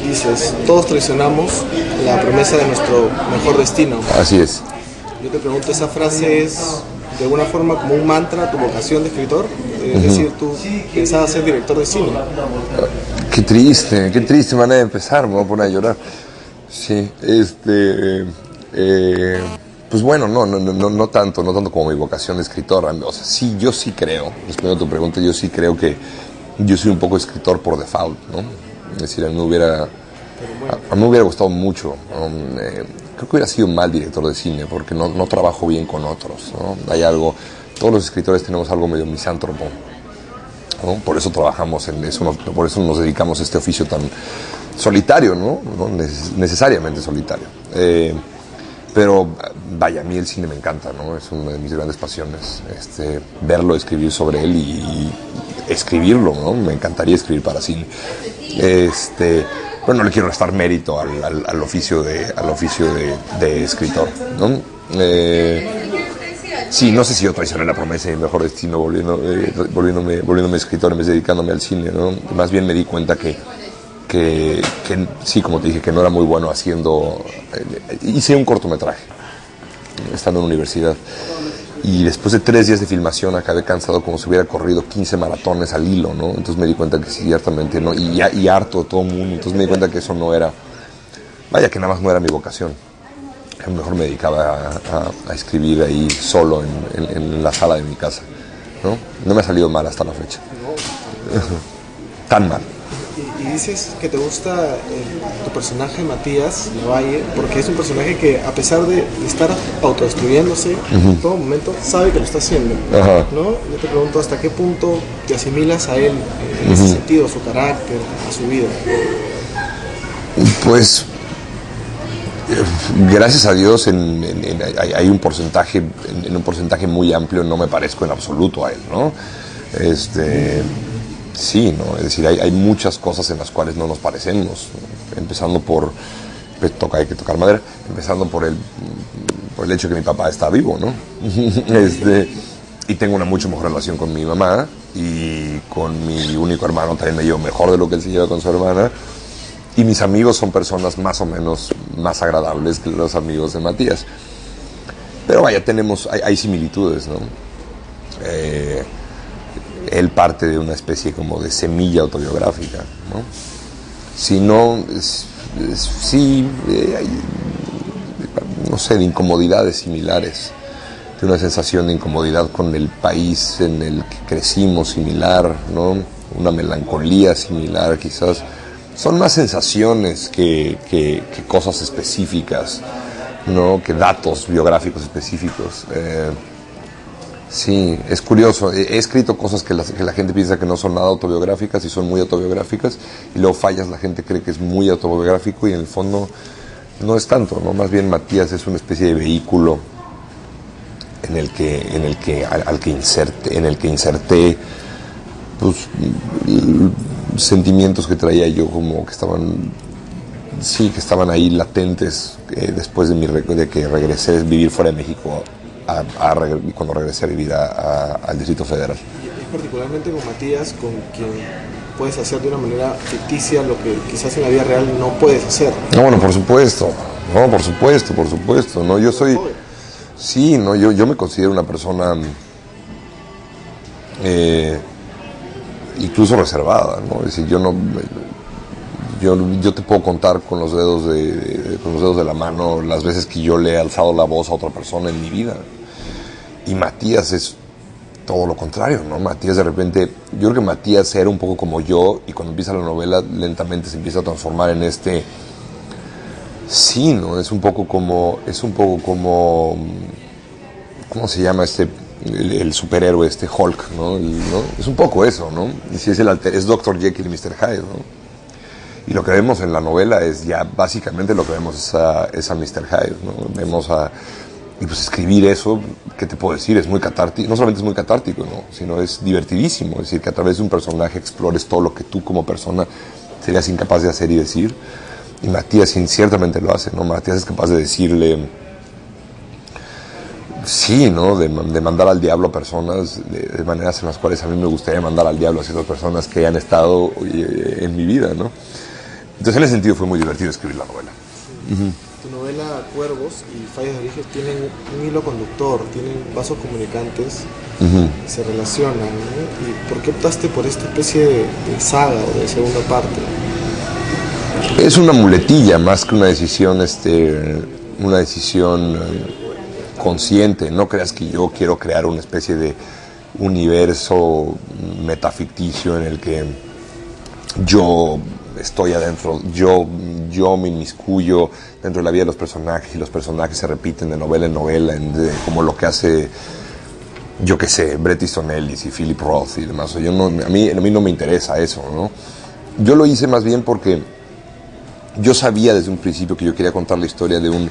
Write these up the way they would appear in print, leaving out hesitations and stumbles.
Dices, todos traicionamos la promesa de nuestro mejor destino. Así es. Yo te pregunto, ¿esa frase es de alguna forma como un mantra, tu vocación de escritor? Es decir, tú pensabas ser director de cine. Qué triste manera de empezar, me voy a poner a llorar. Sí, pues bueno, no tanto como mi vocación de escritor. O sea, sí, yo sí creo, respondiendo a tu pregunta, yo sí creo que yo soy un poco escritor por default, ¿no? Es decir, a mí me hubiera gustado mucho, ¿no? Creo que hubiera sido un mal director de cine porque no trabajo bien con otros, ¿no? Hay algo, todos los escritores tenemos algo medio misántropo, ¿no? Por eso trabajamos en eso, por eso nos dedicamos a este oficio tan solitario, ¿no? Necesariamente solitario. Pero vaya, a mí el cine me encanta, ¿no? Es una de mis grandes pasiones, verlo, escribir sobre él y escribirlo, ¿no? Me encantaría escribir para cine. Pero no le quiero restar mérito al oficio de escritor, ¿no? Sí, no sé si yo traicioné la promesa de mi mejor destino volviéndome escritor en vez de dedicándome al cine, ¿no? Más bien me di cuenta que sí, como te dije, que no era muy bueno haciendo... hice un cortometraje estando en la universidad y después de 3 días de filmación acabé cansado como si hubiera corrido 15 maratones al hilo, ¿no? Entonces me di cuenta que ciertamente no, y harto de todo el mundo. Entonces me di cuenta que eso no era, vaya, que nada más no era mi vocación. A lo mejor me dedicaba a escribir ahí solo en la sala de mi casa, ¿no? No me ha salido mal hasta la fecha. Tan mal. Y dices que te gusta tu personaje Matías Lavalle porque es un personaje que, a pesar de estar autodestruyéndose en todo momento, sabe que lo está haciendo, ¿no? Yo te pregunto, ¿hasta qué punto te asimilas a él en ese sentido, a su carácter, a su vida? Pues gracias a Dios hay un porcentaje, en un porcentaje muy amplio no me parezco en absoluto a él, ¿no? Sí, ¿no? Es decir, hay muchas cosas en las cuales no nos parecemos, empezando por, hay que tocar madera, empezando por el hecho de que mi papá está vivo, ¿no? Y tengo una mucho mejor relación con mi mamá, y con mi único hermano también me llevo mejor de lo que él se lleva con su hermana, y mis amigos son personas más o menos más agradables que los amigos de Matías. Pero vaya, hay similitudes, ¿no? Él parte de una especie como de semilla autobiográfica, ¿no? Si no, sí, hay, no sé, de incomodidades similares, de una sensación de incomodidad con el país en el que crecimos similar, ¿no? Una melancolía similar quizás. Son más sensaciones que cosas específicas, ¿no? Que datos biográficos específicos. Sí, es curioso. He escrito cosas que la gente piensa que no son nada autobiográficas y son muy autobiográficas, y luego fallas, la gente cree que es muy autobiográfico y en el fondo no es tanto, ¿no? Más bien Matías es una especie de vehículo en el que inserté pues, sentimientos que traía yo, como que estaban ahí latentes después de que regresé a vivir fuera de México, cuando regresé a vivir al Distrito Federal. Y es particularmente con Matías con quien puedes hacer de una manera ficticia lo que quizás en la vida real no puedes hacer. No, bueno, por supuesto, ¿no? Yo soy... Sí, no, yo me considero una persona incluso reservada, ¿no? Es decir, yo te puedo contar con los dedos de la mano las veces que yo le he alzado la voz a otra persona en mi vida. Y Matías es todo lo contrario, ¿no? Matías de repente, yo creo que Matías era un poco como yo, y cuando empieza la novela lentamente se empieza a transformar en sí, ¿no? Es un poco como, ¿cómo se llama el superhéroe Hulk, ¿no? Es un poco eso, ¿no? Y si es Dr. Jekyll y Mr. Hyde, ¿no? Y lo que vemos en la novela es ya básicamente lo que vemos es a Mr. Hyde, ¿no? Y pues escribir eso, ¿qué te puedo decir? Es muy catártico. No solamente es muy catártico, ¿no? Sino es divertidísimo. Es decir, que a través de un personaje explores todo lo que tú como persona serías incapaz de hacer y decir. Y Matías ciertamente lo hace, ¿no? Matías es capaz de decirle... Sí, ¿no? De mandar al diablo a personas de maneras en las cuales a mí me gustaría mandar al diablo a ciertas personas que hayan estado en mi vida, ¿no? Entonces, en ese sentido, fue muy divertido escribir la novela. Tu novela Cuervos y Fallas de Origen tienen un hilo conductor, tienen vasos comunicantes, se relacionan, ¿no? ¿Y por qué optaste por esta especie de saga o de segunda parte? Es una muletilla más que una decisión, consciente. No creas que yo quiero crear una especie de universo metaficticio en el que yo estoy adentro, yo me inmiscuyo dentro de la vida de los personajes y los personajes se repiten de novela en novela, como lo que hace, yo qué sé, Bret Easton Ellis y Philip Roth y demás. A mí no me interesa eso, ¿no? Yo lo hice más bien porque yo sabía desde un principio que yo quería contar la historia de un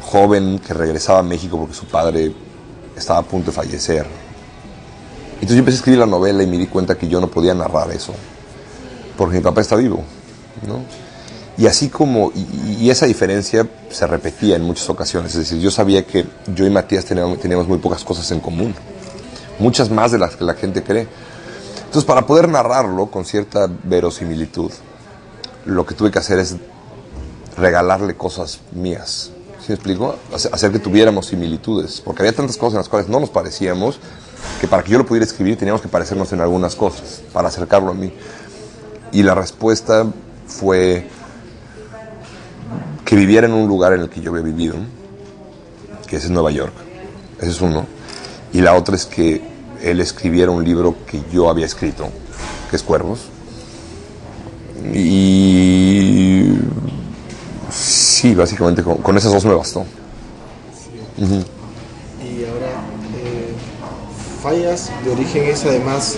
joven que regresaba a México porque su padre estaba a punto de fallecer. Entonces yo empecé a escribir la novela y me di cuenta que yo no podía narrar eso, porque mi papá está vivo, ¿no? Y así como, y esa diferencia se repetía en muchas ocasiones, es decir, yo sabía que yo y Matías teníamos muy pocas cosas en común, muchas más de las que la gente cree. Entonces, para poder narrarlo con cierta verosimilitud, lo que tuve que hacer es regalarle cosas mías. ¿Sí me explico? Hacer que tuviéramos similitudes, porque había tantas cosas en las cuales no nos parecíamos, que para que yo lo pudiera escribir teníamos que parecernos en algunas cosas, para acercarlo a mí. Y la respuesta fue que viviera en un lugar en el que yo había vivido, que ese es Nueva York. Ese es uno. Y la otra es que él escribiera un libro que yo había escrito, que es Cuervos. Y sí, básicamente con esas dos me bastó. Sí. Y ahora, Fallas de Origen es además,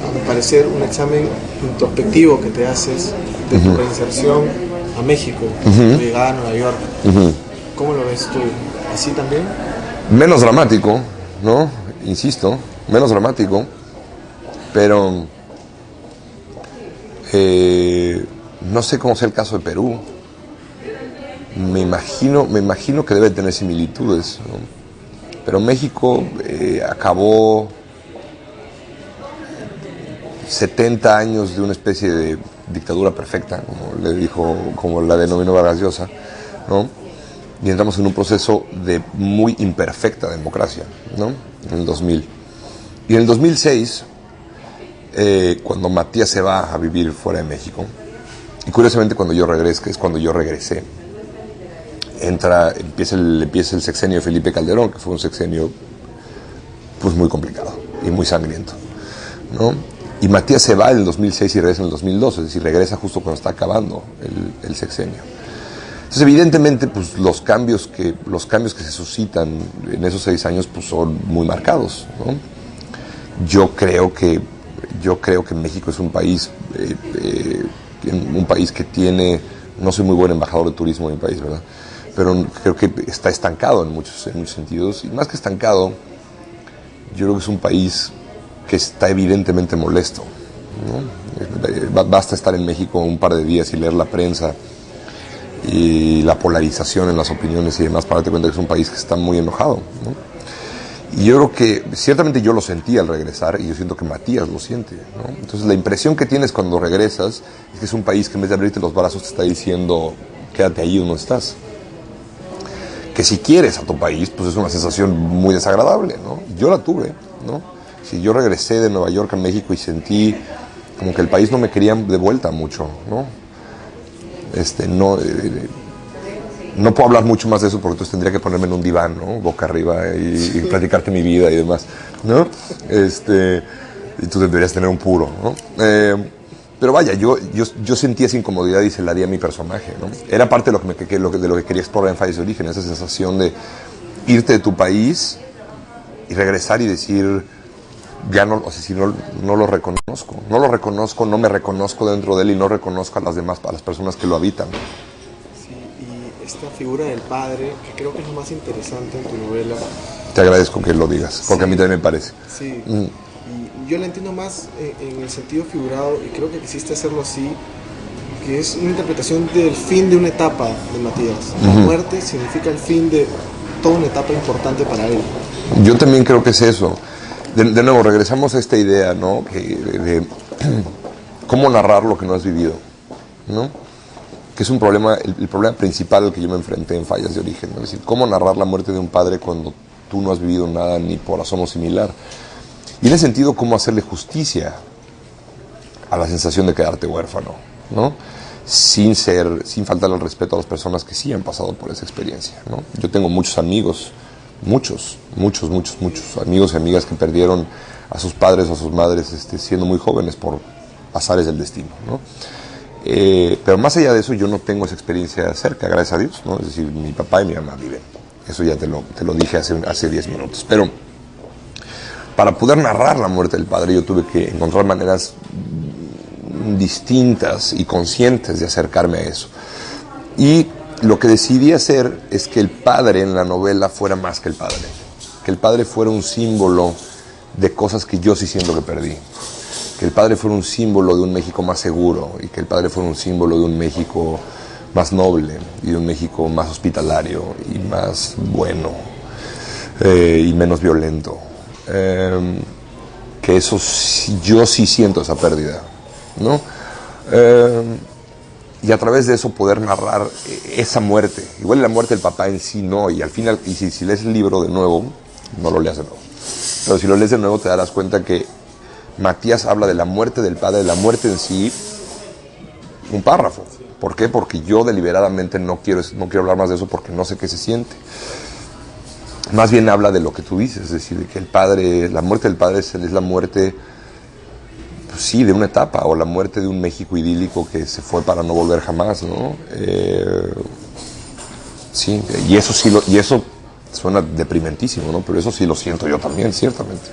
a mi parecer, un examen introspectivo que te haces de tu reinserción a México, tu llegada a Nueva York. ¿Cómo lo ves tú? ¿Así también? Menos dramático, ¿no? Insisto, menos dramático, pero no sé cómo sea el caso de Perú. Me imagino que debe tener similitudes, ¿no? Pero México acabó 70 años de una especie de dictadura perfecta, como la denominó Vargas Llosa, ¿no? Y entramos en un proceso de muy imperfecta democracia, ¿no? En el 2000. Y en el 2006, cuando Matías se va a vivir fuera de México, y curiosamente cuando yo regresé, que es cuando yo regresé, empieza el sexenio de Felipe Calderón, que fue un sexenio pues muy complicado y muy sangriento, ¿no? Y Matías se va en el 2006 y regresa en el 2012, es decir, regresa justo cuando está acabando el sexenio. Entonces, evidentemente, pues los cambios que se suscitan en esos 6 años pues son muy marcados, ¿no? Yo creo que México es un país que tiene, no soy muy buen embajador de turismo en mi país, ¿verdad? Pero creo que está estancado en muchos sentidos, y más que estancado, yo creo que es un país que está evidentemente molesto, ¿no? Basta estar en México un par de días y leer la prensa y la polarización en las opiniones y demás para darte cuenta que es un país que está muy enojado, ¿no? Y yo creo que ciertamente yo lo sentí al regresar, y yo siento que Matías lo siente, ¿no? Entonces la impresión que tienes cuando regresas es que es un país que en vez de abrirte los brazos te está diciendo quédate ahí donde estás. Que si quieres a tu país, pues es una sensación muy desagradable, ¿no? Yo la tuve, ¿no? Si yo regresé de Nueva York a México y sentí como que el país no me quería de vuelta mucho, ¿no? No puedo hablar mucho más de eso porque entonces tendría que ponerme en un diván, ¿no? Boca arriba y platicarte mi vida y demás, ¿no? Y tú deberías tener un puro, ¿no? Pero vaya, yo sentí esa incomodidad y se la di a mi personaje, ¿no? Era parte de lo que quería explorar en Fallas de Origen, esa sensación de irte de tu país y regresar y decir, ya no, o sea, si no lo reconozco, no me reconozco dentro de él y no reconozco a las personas que lo habitan. Sí, y esta figura del padre, que creo que es lo más interesante en tu novela. Te agradezco que lo digas, porque a mí también me parece. Sí. Y yo la entiendo más en el sentido figurado, y creo que quisiste hacerlo así, que es una interpretación del fin de una etapa de Matías. La muerte significa el fin de toda una etapa importante para él. Yo también creo que es eso. De nuevo, regresamos a esta idea, ¿no? De cómo narrar lo que no has vivido, ¿no? que es un problema, el problema principal al que yo me enfrenté en Fallas de Origen, ¿no? Es decir, cómo narrar la muerte de un padre cuando tú no has vivido nada ni por asomo similar. Y en ese sentido, cómo hacerle justicia a la sensación de quedarte huérfano, ¿no? Sin faltar el respeto a las personas que sí han pasado por esa experiencia, ¿no? Yo tengo muchos amigos, muchos amigos y amigas que perdieron a sus padres o a sus madres siendo muy jóvenes por azares del destino, ¿no? Pero más allá de eso, yo no tengo esa experiencia cerca, gracias a Dios, ¿no? Es decir, mi papá y mi mamá viven. Eso ya te lo dije hace 10 minutos. Pero para poder narrar la muerte del padre, yo tuve que encontrar maneras distintas y conscientes de acercarme a eso. Y lo que decidí hacer es que el padre en la novela fuera más que el padre. Que el padre fuera un símbolo de cosas que yo sí siento que perdí. Que el padre fuera un símbolo de un México más seguro y que el padre fuera un símbolo de un México más noble y de un México más hospitalario y más bueno y menos violento. Que eso yo sí siento esa pérdida, ¿no? Y a través de eso poder narrar esa muerte. Igual la muerte del papá en sí no, y al final, y si lees el libro de nuevo, no lo leas de nuevo, pero si lo lees de nuevo te darás cuenta que Matías habla de la muerte del padre, de la muerte en sí, un párrafo. ¿Por qué? Porque yo deliberadamente no quiero hablar más de eso porque no sé qué se siente. Más bien habla de lo que tú dices, es decir, de que la muerte del padre es la muerte, pues sí, de una etapa, o la muerte de un México idílico que se fue para no volver jamás, ¿no? Sí, y eso suena deprimentísimo, ¿no? Pero eso sí lo siento yo también, ciertamente.